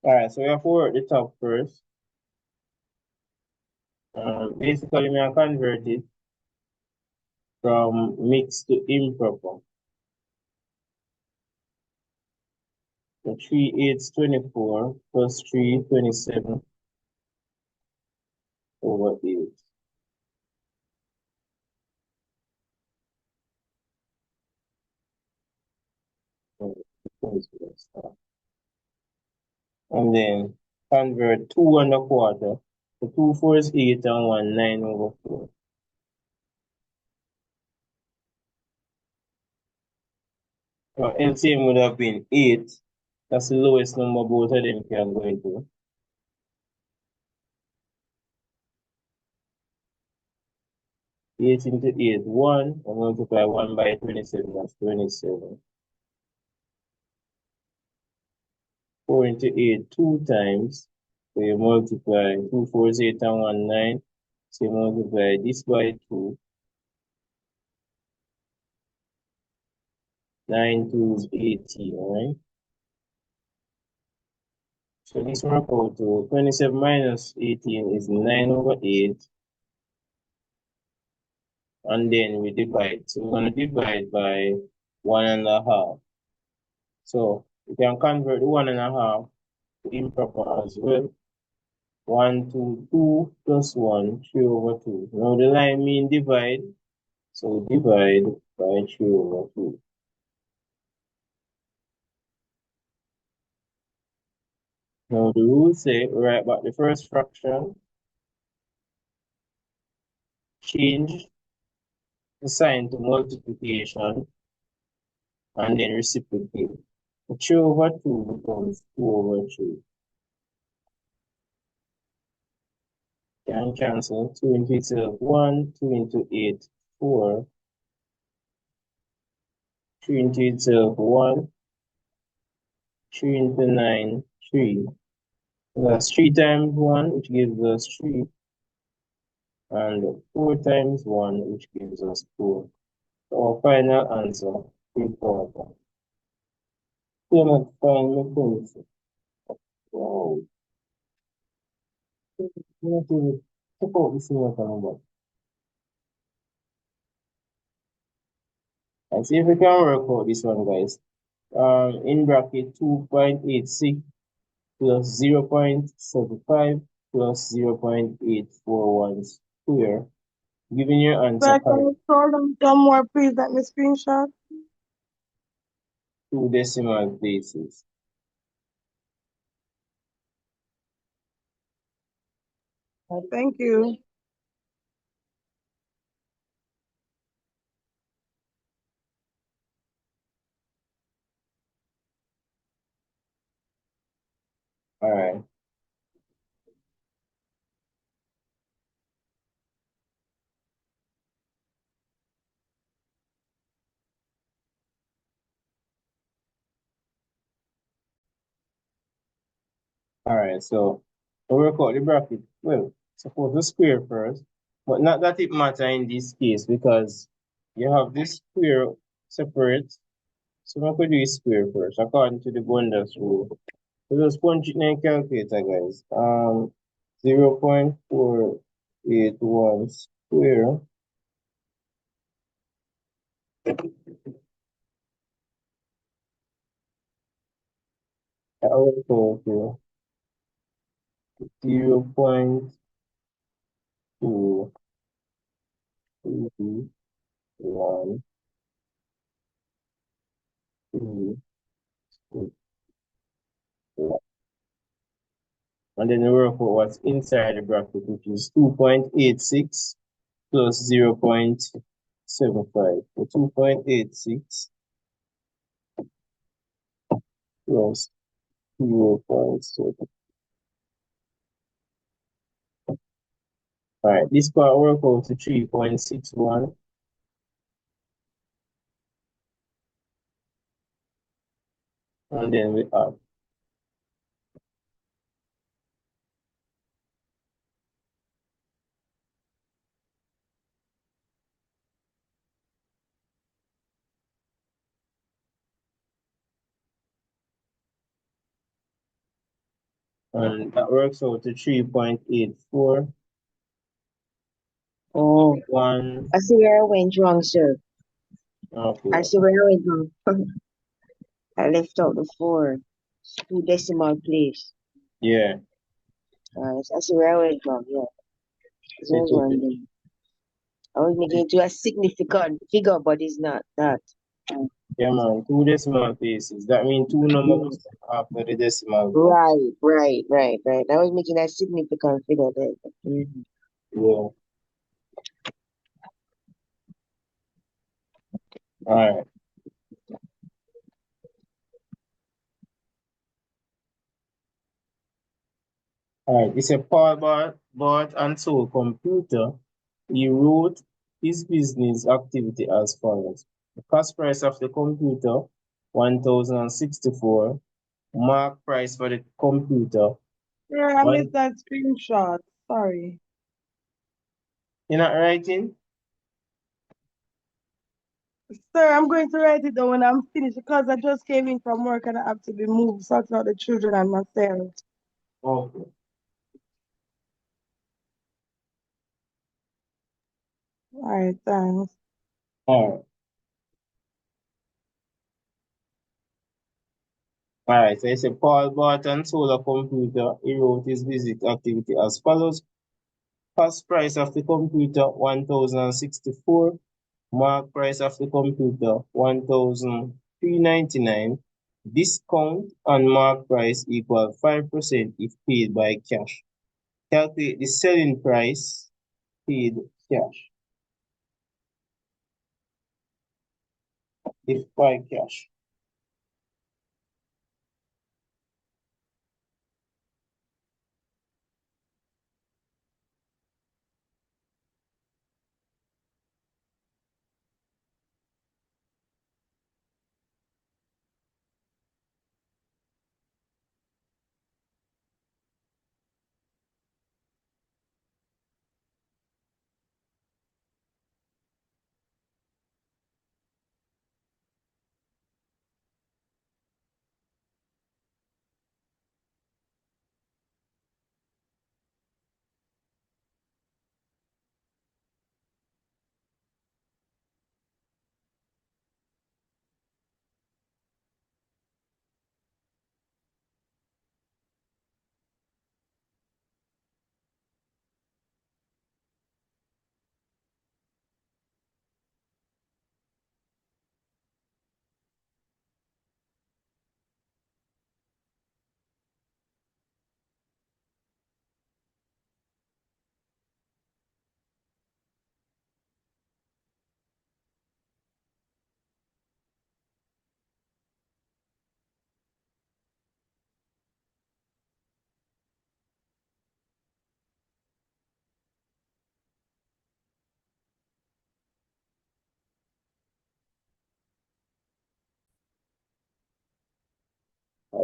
Alright, so we have to work the top first. Basically, we are convert it from mixed to improper. So 3 8 24 plus 3 27 over 8. And then convert 2 1/4. So 2 4 is 8 and 1 9 over 4. So LCM would have been 8. That's the lowest number both of them can go into. 8 into 8, 1. And multiply 1 by 27, that's 27. 4 into 8, 2 times. So you multiply 2 4 is 8 and 1 9. So you multiply this by 2. 9 2 is 18, right? So this work out to 27 minus 18 is 9 over 8. And then we divide. So we're going to divide by 1.5. So we can convert 1.5 to improper as well. 1 2 2 plus 1, 3 over 2. Now the line mean divide. So divide by 3 over 2. Now the rule say write back the first fraction, change the sign to multiplication, and then reciprocate. 3 over 2 becomes 2 over 3. Can cancel. 2 into itself 1, 2 into 8, 4, 3 into itself 1, 3 into 9, 3. That's 3 times 1, which gives us 3, and 4 times 1, which gives us 4. So our final answer, 3/4. Still not find the things. Wow. Not even check out the same number. And see if we can work out this one, guys. In bracket 2.86 plus 0.75 plus 0.841 square. Giving your answer Like, can correct. you scroll down some more, please? Let me screenshot. 2 decimal places. Thank you. All right. All right. So we work out the bracket. Well, suppose the square first, but not that it matter in this case because you have this square separate. So we could do square first according to the Bundas rule. So just punch it in a calculator, guys. 0.481 square. I will go to 0.221 and then we work out what's inside the bracket, which is 2.86 plus 0.75. So 2.86 plus 0.7. All right, this part work out to 3.61. And then we add. And that works out to 3.84. Oh, One. I see where I went wrong, sir. Okay. I see where I went wrong. I left out the 4. 2 decimal place. Yeah. I see where I went wrong, yeah. This was one thing. I was making it to a significant figure, but it's not that. Yeah, man. 2 decimal places. That means 2 numbers Yes. after the decimal. Right. I was making a significant figure there. Yeah. All right. All right. It's a Paul bought and sold computer. He wrote his business activity as follows. The cost price of the computer, 1,064. Mark price for the computer. Sir, I One. missed that screenshot. Sorry. You're not writing? Sir, I'm going to write it down when I'm finished because I just came in from work and I have to be moved, sorting out the children and myself. Okay. All right, thanks. All right. All right. So it's a Paul bought and sold a computer. He wrote his business activity as follows. Cost price of the computer, 1,064. Mark price of the computer, 1,399. Discount on mark price equal 5% if paid by cash. Calculate the selling price paid cash if by cash.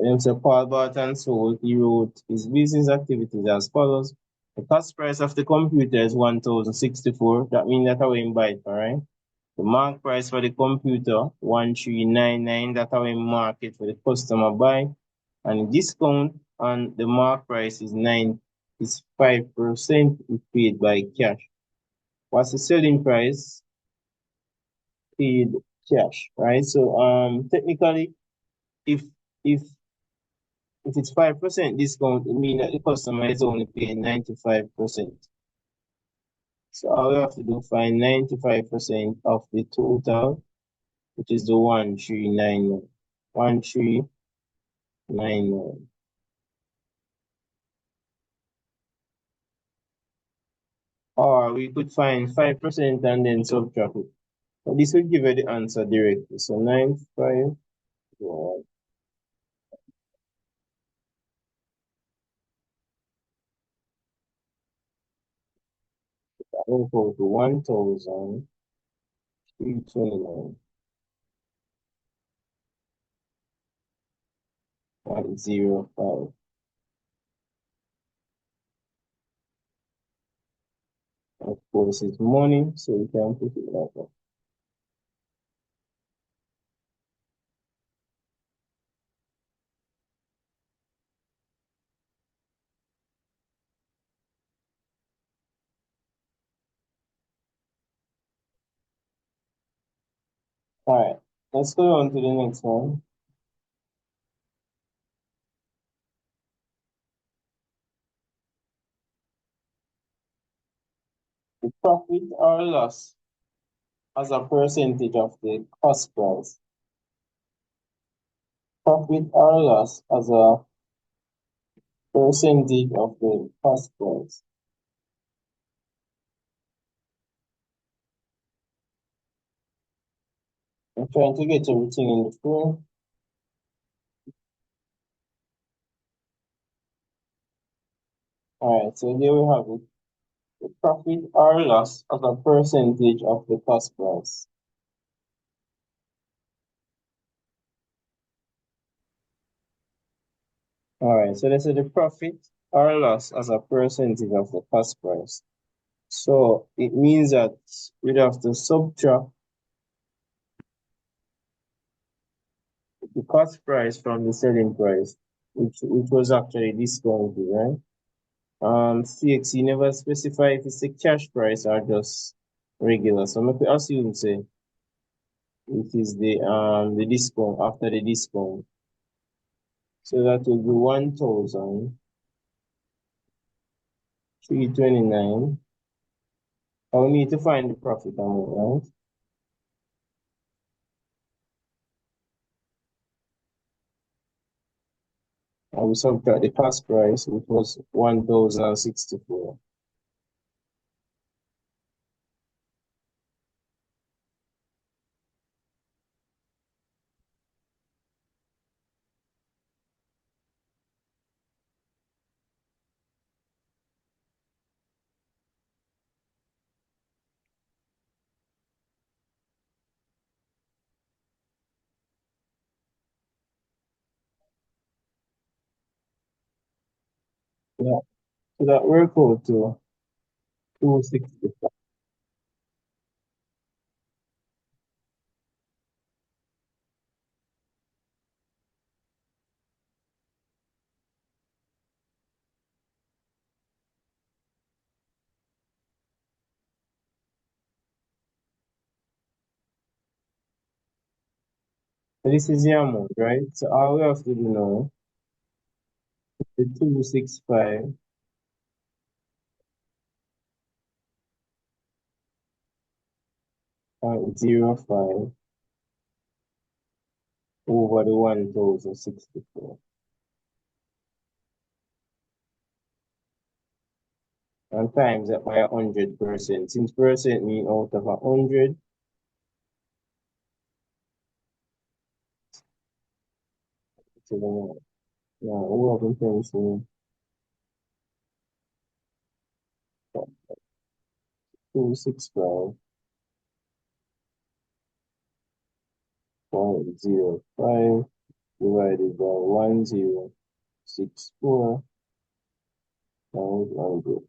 Then so Paul bought and sold. He wrote his business activities as follows. The cost price of the computer is 1,064. That means that I will buy it, all right? The mark price for the computer, 1,399. That I will mark it for the customer buy. And the discount on the mark price is 5% if paid by cash. What's the selling price? Paid cash, right? So technically, if if if it's 5% discount, it means that the customer is only paying 95%. So all we have to do find 95% of the total, which is the 1,399. 1,399. Or we could find 5% and then subtract it. But this will give you the answer directly. So 95. I'll go to 1,329. 0.05. Of course, it's money, so we can put it like that. All right, let's go on to the next one. The profit or loss as a percentage of the cost price. Profit or loss as a percentage of the cost price. I'm trying to get everything in the frame. All right, so there we have it. The profit or loss as a percentage of the cost price. All right, so this is the profit or loss as a percentage of the cost price. So it means that we'd have to subtract the cost price from the selling price, which was actually discounted, right? CXC never specify if it's the cash price or just regular. So make we assume say it is the discount after the discount. So that will be 1,329. And we need to find the profit amount, right? And we subtract the cost price, which was 1,064. Yeah. So that work out to 265. So this is the amount, right? So all we have to do now, the 265.05 over the 1,064. And times that by 100%. Since percent mean out of 100, so then, yeah, we have in terms of 265.05 divided by 1064 times 100.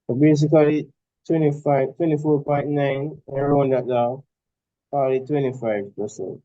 So basically 24.9, around that down, probably 25%.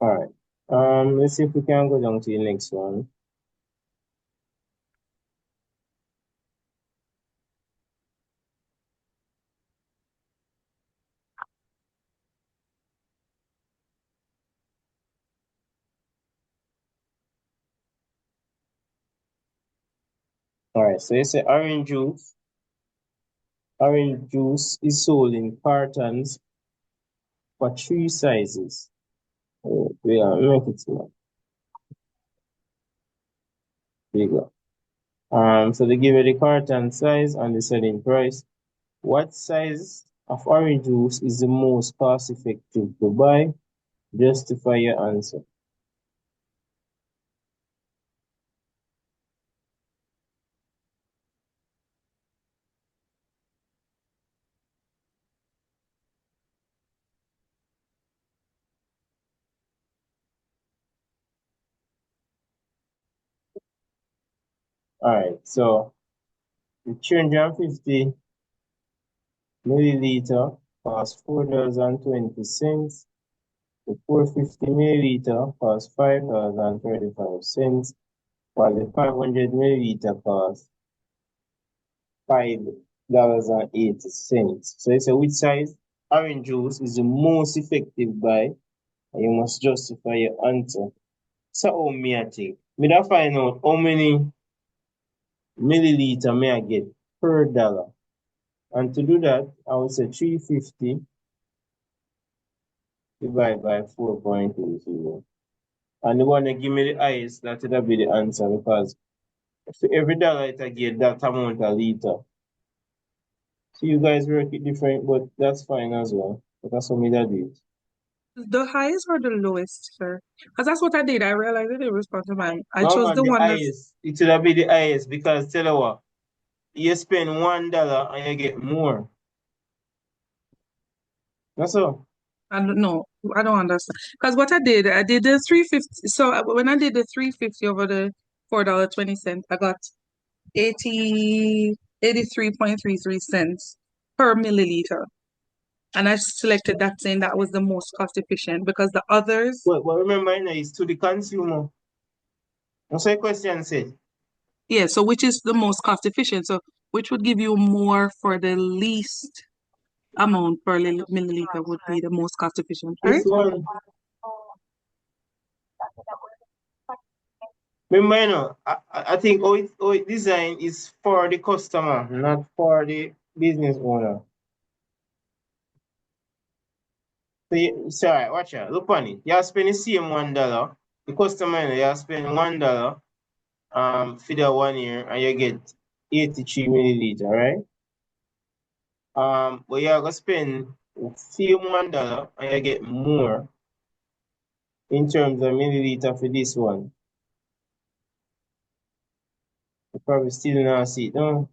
All right. Let's see if we can go down to the next one. All right. So it's a orange juice. Orange juice is sold in cartons for three sizes. We are make it small. bigger. So they give you the carton size and the selling price. What size of orange juice is the most cost effective to buy? Justify your answer. Alright, so the 350 milliliter costs $4.20. The 450 milliliter costs $5.35, while the 500 milliliter costs $5.80. So it's a which size orange juice is the most effective buy, and you must justify your answer. So how me I think? Me da find out how many milliliter may I get per dollar. And to do that, I would say 350 divided by 4.20. And the one that give me the highest, that would be the answer, because for every dollar it I get that amount of liter. So you guys work it different, but that's fine as well. But that's what me that do it. The highest or the lowest, sir? Because that's what I did. I realized I didn't respond to mine. I No chose man, the the one that's highest. It should be the highest, because tell you what, you spend $1 and you get more. That's all. no, I don't understand. Because what I did the 350. So when I did the 350 over the $4.20, I got 83.33 cents per milliliter. And I selected that saying that was the most cost efficient because the others, But remember, you know, it's to the consumer. That's what the question said. yeah, so which is the most cost efficient? So which would give you more for the least amount per milliliter would be the most cost efficient, This right? one, remember, you know, I think how it design is for the customer, not for the business owner. So, sorry, watch out. Look on it. You spend the same $1. The customer, you spend $1 for the 1 year, and you get 83 milliliter, right? But you're gonna spend same $1 and you get more in terms of milliliter for this one. You probably still not see it, no?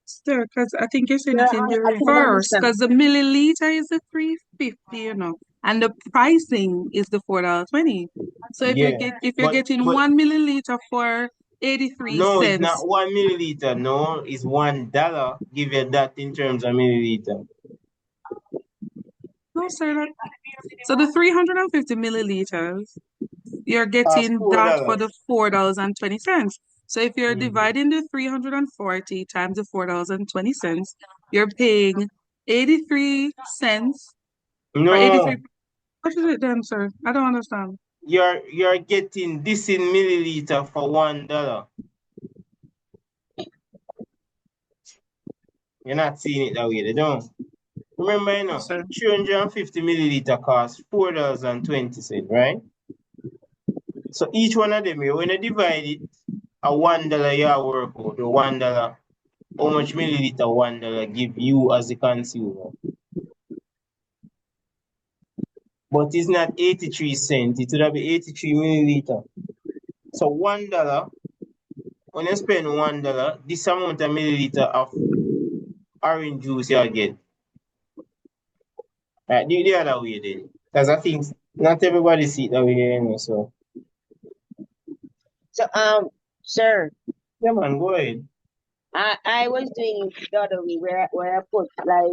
Sir, because I think you're saying Yeah, it in the I can reverse, understand. because the milliliter is the 350, and the pricing is the $4.20. So Yeah. if you're getting But 1 milliliter for 83 no, it's not cents, 1 milliliter. No, it's $1. Give you that in terms of milliliter. no, sir. So the 350 milliliters, you're Cost getting that for the $4. $4.20. So if you're Mm. dividing the 340 times the $4.20, you're paying 83 cents or 83. No, What is it then, sir? I don't understand. you're getting this in milliliter for $1. You're not seeing it that way, they don't. Remember, you No, know, sir. 350 milliliter costs $4.20, right? So each one of them, when you divide it, a $1 you work out, the $1, how much milliliter $1 give you as a consumer? But it's not 83 cents, it would have been 83 milliliter. So $1, when you spend $1, this amount of milliliter of orange juice you get. Right, the other way then. Because I think not everybody see it that way, you know, so. So, sir, Yeah, man, go ahead. I was doing it the other way where I put like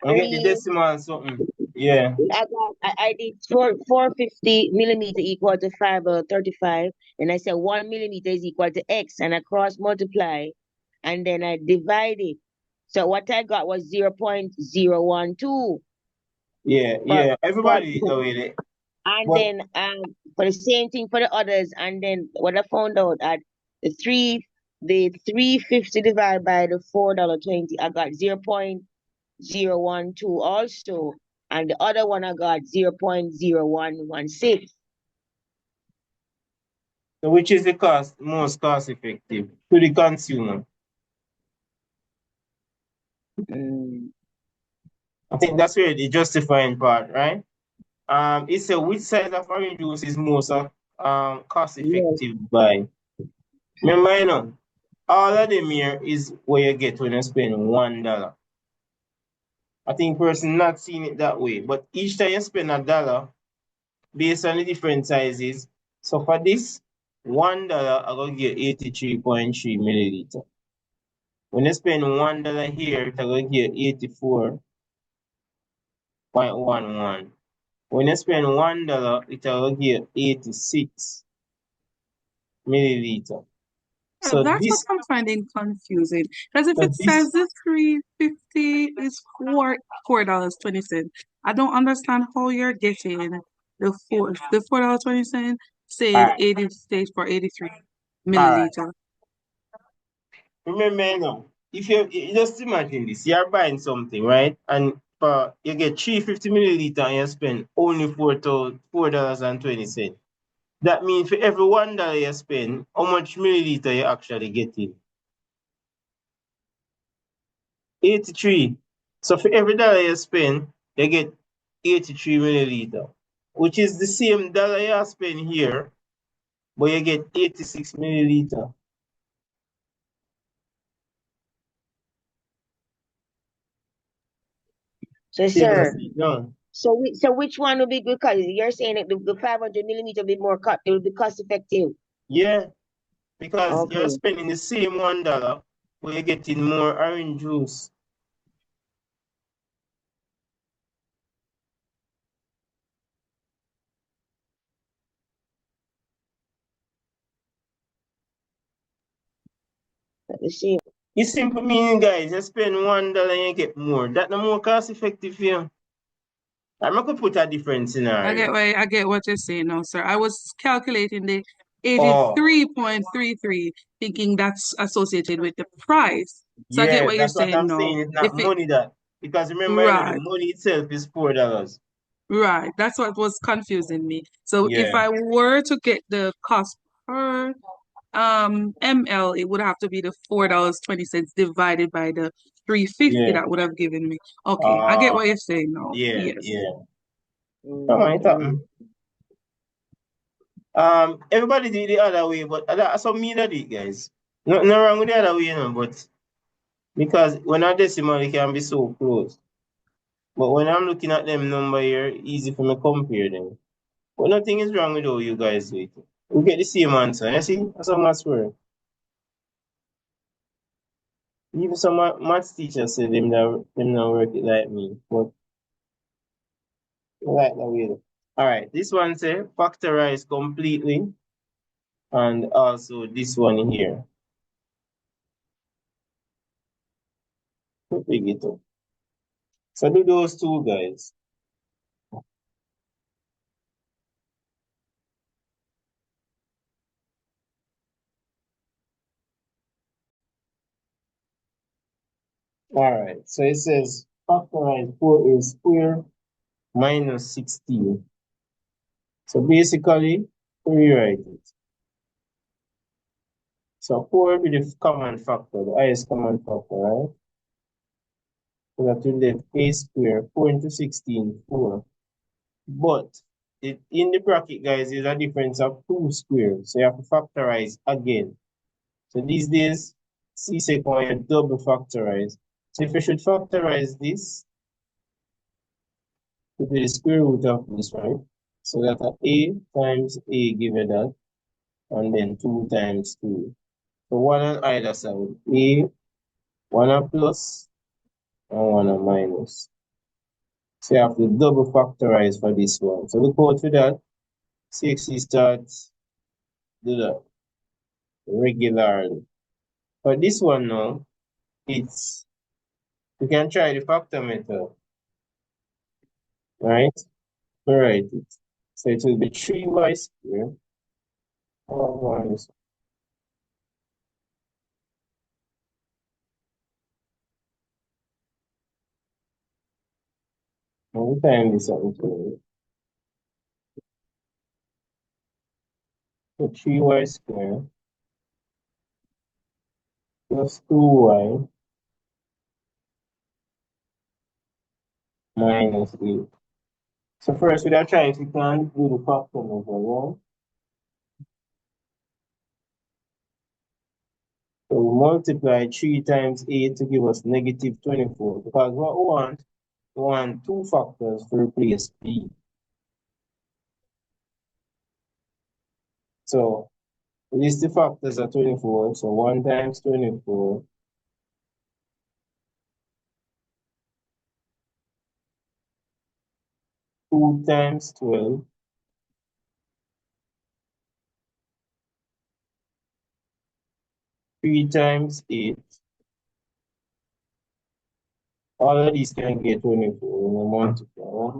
I get the three. decimal and something. Yeah. I did 450 millimeter equal to 535, and I said 1 millimeter is equal to X, and I cross multiply, and then I divide it. So what I got was 0.012 Yeah, for, yeah. for Everybody did that way there. and But then for the same thing for the others, and then what I found out at the 350 divided by the $4.20, I got 0.012 also, and the other one I got 0.0116. So which is the most cost effective to the consumer? Mm. I think that's where the justifying part, right? It's a which size of orange juice is most cost Yes. effective by. Remember, all of them here is what you get when you spend $1. I think person not seeing it that way, but each time you spend $1 based on the different sizes. So for this $1, I gonna get 83.3 milliliter. When you spend $1 here, it's gonna get 84.11. When you spend $1, it will give 86 milliliter. Yeah, So that's what this, I'm finding confusing. Because if so it says this, the 350 is $4.20, I don't understand how you're getting the $4.20 all saying right, 80 states for 83 all right. milliliter. Remember, if you just imagine this, you're buying something, right? And for you get 350 milliliter and you spend only $4.20. That means for every $1 you spend, how much milliliter you actually getting? 83. So for every dollar you spend, you get 83 milliliter, which is the same dollar you spend here, but you get 86 milliliter. So, See, you sir, see, no. so which one will be good? Because you're saying that the 500 millimeter will be more cut, it will be cost effective. Yeah, because you're Okay. spending the same $1, but you're getting more orange juice. Let me see. It's simple meaning, guys. You spend $1 and you get more. That no more cost effective for you. I'm not gonna put a different scenario. I get what you're saying now, sir. I was calculating the Oh, 83.33, thinking that's associated with the price. So I get yeah, what you're that's what saying I'm now. saying. It's If not it money that because remember, the right, money itself is $4. right. That's what was confusing me. So if Yeah, I were to get the cost per ml, it would have to be the $4.20 divided by the 350 yeah. that would have given me. Okay, I get Uh, what you're saying now. yeah, Yes. yeah. All right, Mm-hmm. everybody did it the other way, but that's what me that did, guys. No wrong with the other way, but because when a decimal it can be so close. But when I'm looking at them number here, easy for me compare them. But nothing is wrong with how you guys do it. We get the same answer. You see? That's how maths work. Even some maths teachers say them not work it like me. But I like that way. All right, this one say factorize completely, and also this one here. Pick it up. So do those two guys. All right, so it says factorize 4a squared minus 16. So basically, rewrite it. So 4 will be the common factor, the highest common factor, right? So that will leave a squared, 4 into 16, 4. But in the bracket, guys, is a difference of 2 squared. So you have to factorize again. So these days, C-sec one, you double factorize. So if you should factorize this, to be the square root of this, right? So that a times a give you that, and then 2 times 2. So 1 on either side. A, 1 a plus, and 1 a minus. So you have to double factorize for this one. So look out for that. Cxc starts do that regularly. For this one now, it's you can try the factor method, right? Alright. So it will be 3y squared minus one time this out. So 3y squared plus 2y minus 8. So first, we'll try if we can do the factor measure, yeah? So we multiply 3 times 8 to give us negative 24. Because what we want two factors to replace b. So list the factors are 24. So 1 times 24 2 times 12, 3 times 8. All of these can get 24 in a multiply.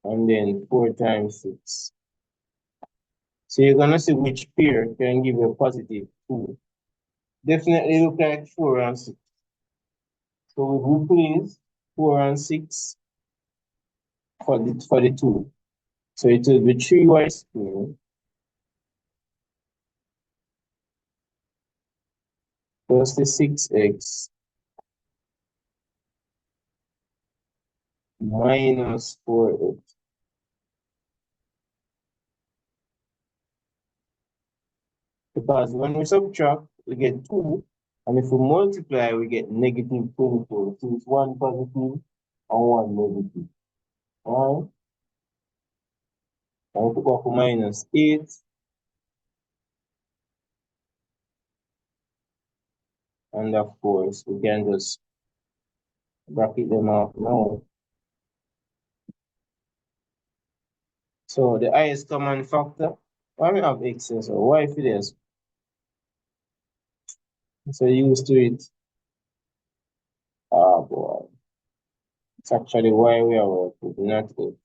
And then 4 times 6. So you're going to see which pair can give you a positive 2. Definitely look like 4 and 6. So we replace 4 and 6 for the 2. So it will be 3y squared plus the 6x minus 4x. Because when we subtract, we get 2. And if we multiply, we get negative 24. So it's one positive and one negative. All right? And we put up minus 8. And of course, we can just bracket them off now. So the highest common factor, why we have excess or y for this? So used to it. Ah, boy. It's actually why we are working, not it.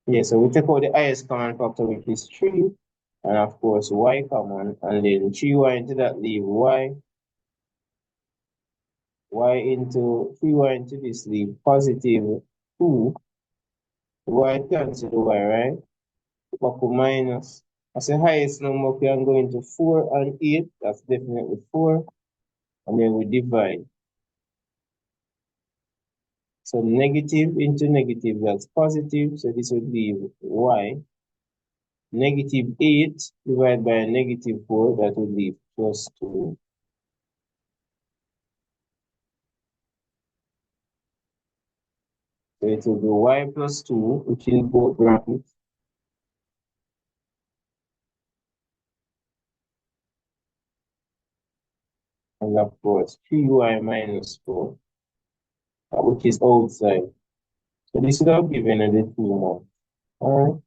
Yeah, so we take out the highest common factor, which is 3. And of course, y common. And then 3y into that leave y. Y into 3y into this leave positive 2. Y cancel the y, right? Couple minus. As the highest number can go into 4 and 8. That's definitely 4. And then we divide. So negative into negative, that's positive. So this would be y. Negative 8 divided by negative 4, that would be plus 2. So it will be y plus 2, which is both brackets. And of course, 3y minus 4, which is outside. So this would have given a little more. Alright,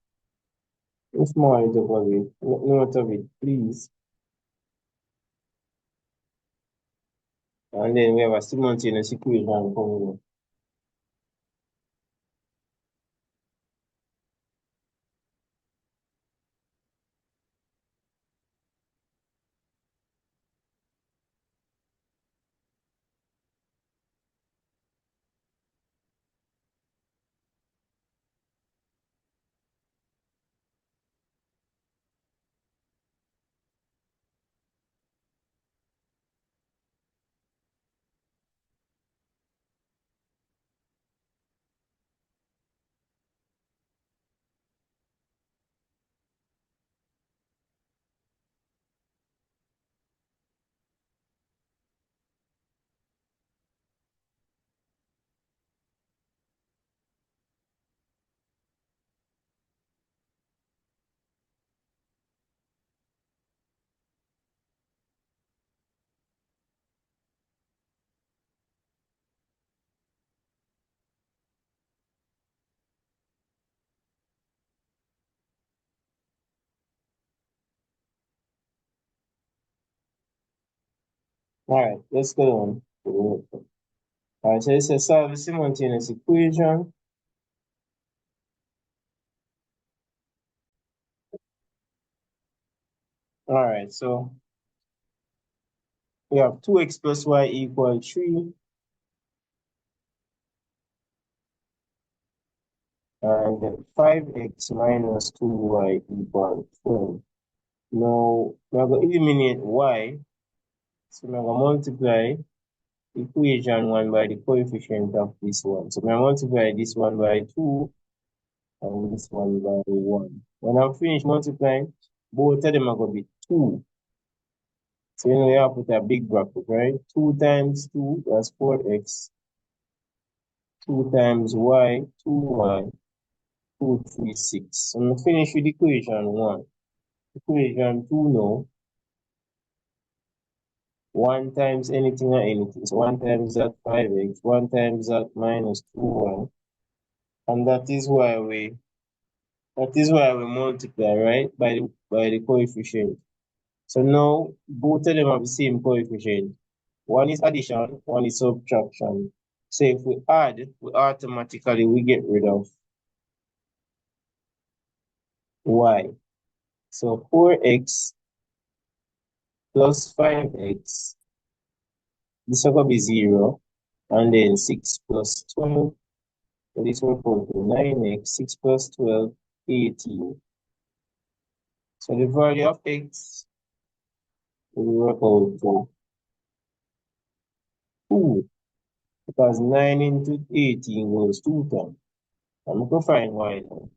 let's more it up a bit. Note of it, please. And then we have a simultaneous equation coming in. Alright, let's go on. Alright, so it's a solve a simultaneous equation. Alright, so we have 2x plus y equal 3. And 5x minus 2y equal 12. Now, we're going to eliminate y. So we're going to multiply equation 1 by the coefficient of this one. So we're going to multiply this one by 2 and this one by 1. When I'm finished multiplying, both of them are going to be 2. So you know you have to put a big bracket, right? 2 times 2, that's 4x. 2 times y, 2y, 2, 3, 6. So I'm finish with equation 1. Equation 2 now. 1 times anything or anything. So 1 times that 5x, 1 times that minus 2y. And that is why we multiply, right? By the coefficient. So now both of them have the same coefficient. One is addition, one is subtraction. So if we add, we automatically get rid of y. So 4x plus 5x, this is going to be 0. And then 6 plus 12. So this will equal to 9x, 6 plus 12, 18. So the value of x will work out to 2, because 9 into 18 goes 2 times. I'm going to find y now.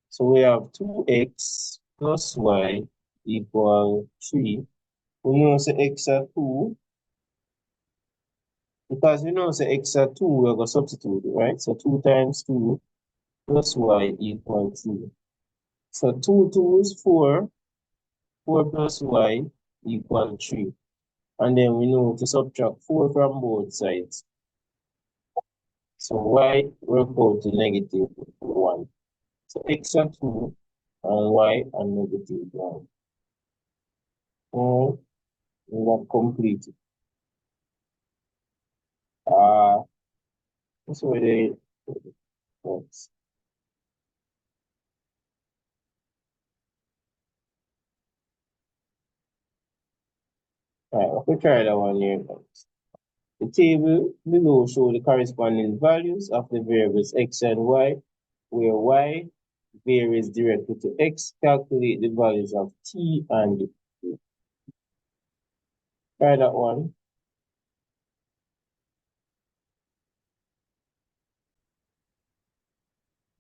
So we have 2x plus y equal 3. We know say x are 2. Because we know say x are 2, we're going to substitute it, right? So 2 times 2 plus y equal 3. So 2 is 4. 4 plus y equal 3. And then we know to subtract 4 from both sides. So y work out to negative 1. So x are 2 and y are negative 1. Oh, we have completed. That's where they works. Alright, we try that one here next. The table below show the corresponding values of the variables x and y, where y varies directly to x. Calculate the values of t and t. Try that one.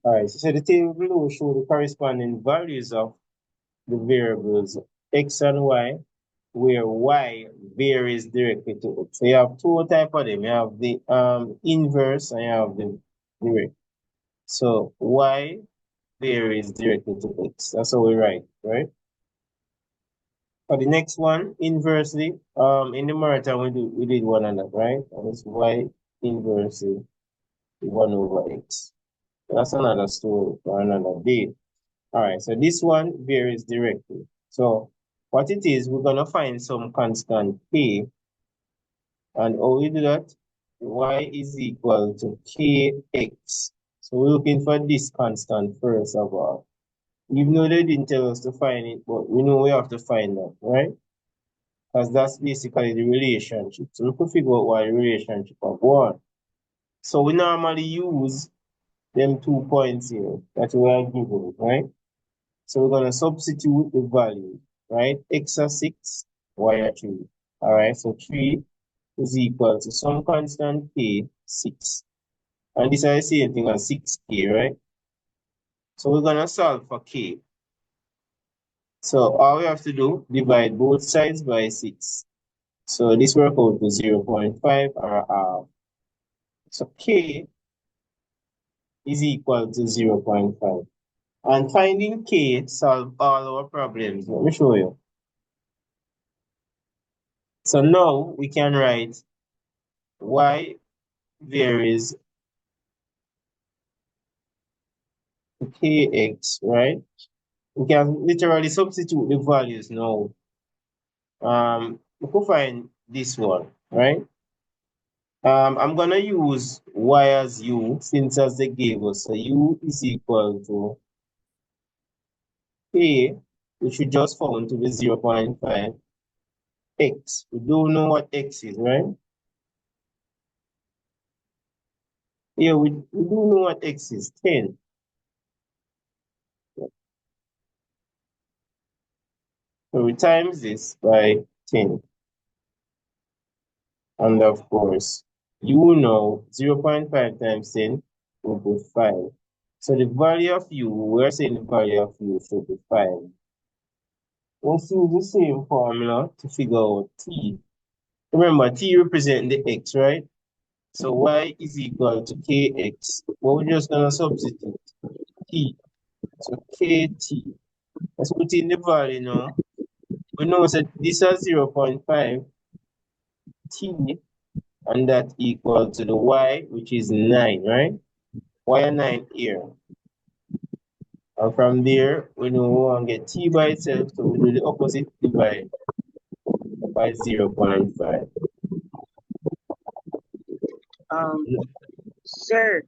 Alright, so the table below show the corresponding values of the variables x and y, where y varies directly to x. So you have two types of them. You have the inverse and you have the direct. So y varies directly to x. That's how we write, right? For the next one, inversely, in the marathon we did one on that, right? And it's y inversely 1 over x. That's another story for another day. All right, so this one varies directly. So what it is, we're gonna find some constant k, and how we do that? Y is equal to kx. So we're looking for this constant first of all. Even though they didn't tell us to find it, but we know we have to find that, right? Because that's basically the relationship. So we could figure out what the relationship of one. So we normally use them 2 points here that we are given, right? So we're going to substitute the value, right? X are 6, y are 3. All right, so 3 is equal to some constant k, 6. And this is the same thing as 6k, right? So we're going to solve for k. So all we have to do, divide both sides by 6. So this works out to 0.5 or a half. So k is equal to 0.5. And finding k solve all our problems. Let me show you. So now we can write y varies to kx, right? We can literally substitute the values now. We could find this one, right? I'm gonna use y as u since as they gave us. So u is equal to k, which we just found to be 0.5, x. We don't know what x is, right? Yeah, we do know what x is, 10. So we times this by 10. And of course, you know 0.5 times 10 will be 5. So the value of u, we're saying the value of u should be 5. Let's use the same formula to figure out t. Remember, t represents the x, right? So y is equal to kx. Well, we're just going to substitute t. So kt. Let's put in the value now. We know that this is 0.5 t, and that equal to the y, which is 9, right? Y 9 here. And from there, we know we want to get t by itself, so we do the opposite, divide by 0.5. Sir,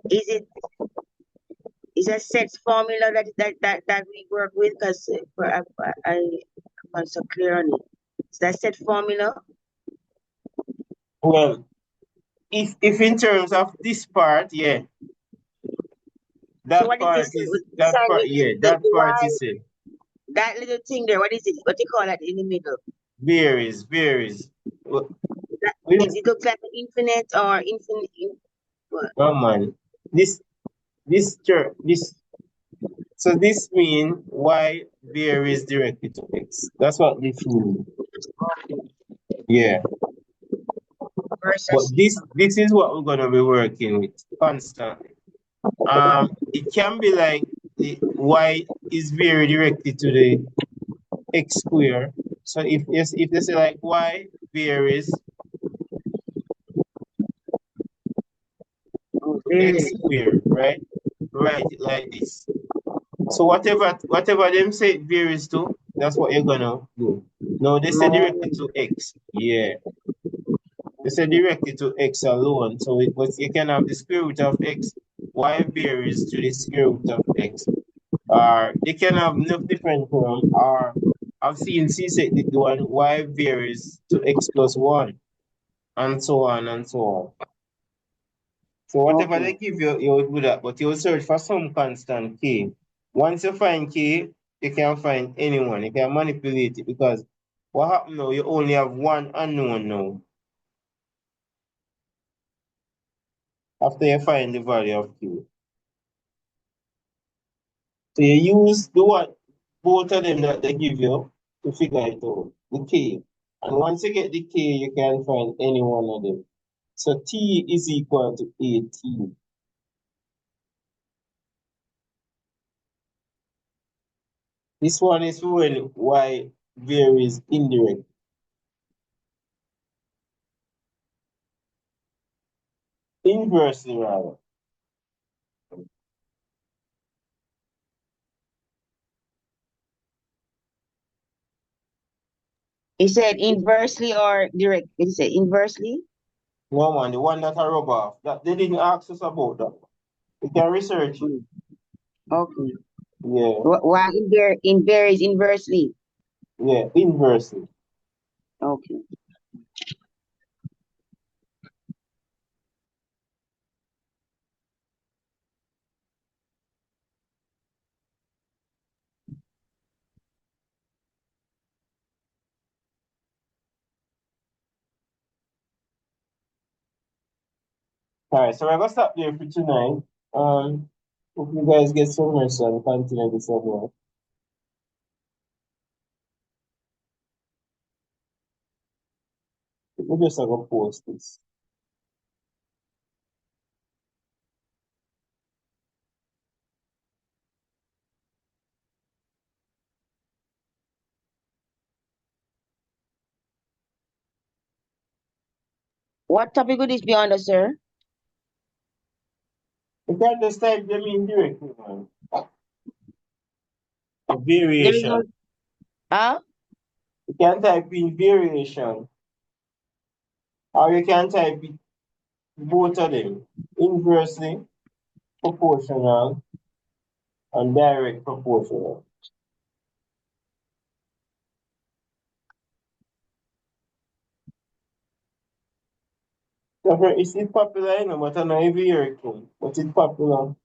is a set formula that we work with? Because I'm not so clear on it. Is that set formula? Well, if in terms of this part, yeah, So that what is part this? is, Beside that part, yeah, that the part Y, is it. that little thing there, what is it? What do you call that in the middle? Varies. Well, That, we, it looks like an infinite or infinite. What? oh man, this, so this means y varies directly to x. That's what this means. Yeah. But Versus. this is what we're gonna be working with constantly. It can be like the y is very directly to the x square. So if they say like y varies Oh, to x really? square, right? Write it like this. So whatever them say it varies to, that's what you're gonna do. No, they say No. directly to x. Yeah. They say directly to x alone. So but you can have the square root of x. Y varies to the square root of x. Or they can have no different form. Or I've seen C set the one y varies to x plus 1, and so on and so on. So whatever they Okay. give you, you will do that, but you will search for some constant k. Once you find k, you can find anyone. You can manipulate it, because what happened now, you only have one unknown now after you find the value of k. So you use the what, both of them that they give you to figure it out, the k. And once you get the k, you can find any one of them. So t is equal to 18. This one is when y varies indirect. Inversely rather. He said inversely or direct. He said inversely. No man, the one that I rub off. That they didn't ask us about that. You can research it. Mm. Okay. Yeah, Why varies inversely? yeah, inversely. Okay. Alright, so we're gonna stop there for tonight. Hope you guys get some rest and continue this other. We just gonna post this. What topic would this be under, sir? You can just type them in directly, man. The There is no. variation. Huh? You can type in variation. Or you can type it, both of them. Inversely proportional and direct proportional. It's popular, but I know every year it come. But it's popular.